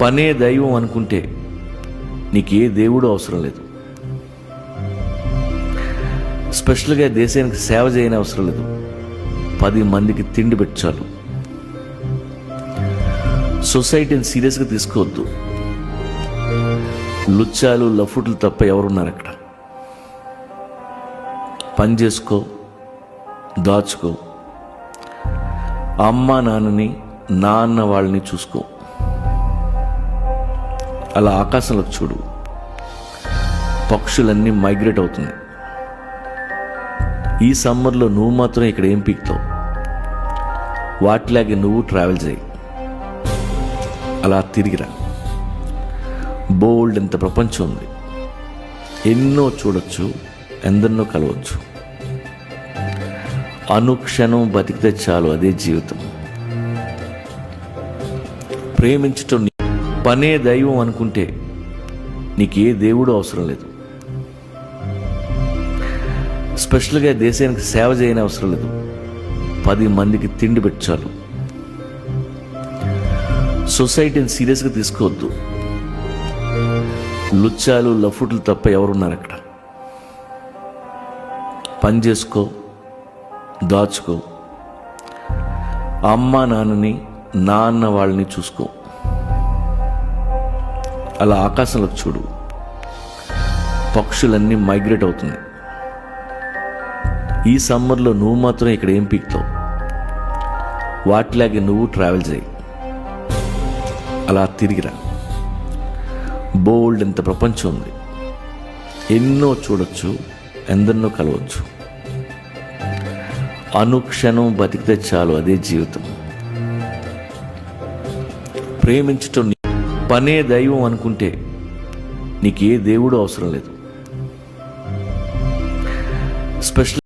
పనే దైవం అనుకుంటే నీకే దేవుడు అవసరం లేదు. స్పెషల్గా దేశానికి సేవ చేయని అవసరం లేదు. 10 మందికి తిండి పెట్టాలి. సొసైటీని సీరియస్గా తీసుకోవద్దు. లుచ్చాలు లఫుట్లు తప్ప ఎవరున్నారు అక్కడ? పని చేసుకో, దాచుకో, అమ్మ నాన్నని నాన్న వాళ్ళని చూసుకో. అలా ఆకాశంలోకి చూడు, పక్షులన్నీ మైగ్రేట్ అవుతున్నాయి. ఈ సమ్మర్లో నువ్వు మాత్రం ఇక్కడ ఏం పీకుతావు? వాటిలాగే నువ్వు ట్రావెల్ చేయి. అలా తిరిగిరా. బోల్డ్ ఎంత ప్రపంచం ఉంది. ఎన్నో చూడొచ్చు, ఎందరినో కలవచ్చు. అనుక్షణం బతికితే చాలు, అదే జీవితం. ప్రేమించటం పనే దైవం అనుకుంటే నీకే దేవుడు అవసరం లేదు. స్పెషల్గా దేశానికి సేవ చేయని అవసరం లేదు. 10 మందికి తిండి పెట్టాలి. సొసైటీని సీరియస్గా తీసుకోవద్దు. లుచ్చాలు లఫుట్లు తప్ప ఎవరున్నారు అక్కడ? పని చేసుకో, దాచుకో, అమ్మ నాన్నని నాన్న వాళ్ళని చూసుకో. అలా ఆకాశంలోకి చూడు, పక్షులన్నీ మైగ్రేట్ అవుతున్నాయి. ఈ సమ్మర్లో నువ్వు మాత్రం ఇక్కడ ఏం పీకుతావు? వాటిలాగే నువ్వు ట్రావెల్ చేయి. అలా తిరిగిరా. బోల్డ్ ఎంత ప్రపంచం ఉంది. ఎన్నో చూడొచ్చు, ఎందరినో కలవచ్చు. అనుక్షణం బతికితే చాలు, అదే జీవితం. ప్రేమించటం పనే దైవం అనుకుంటే నీకే దేవుడు అవసరం లేదు. స్పెషల్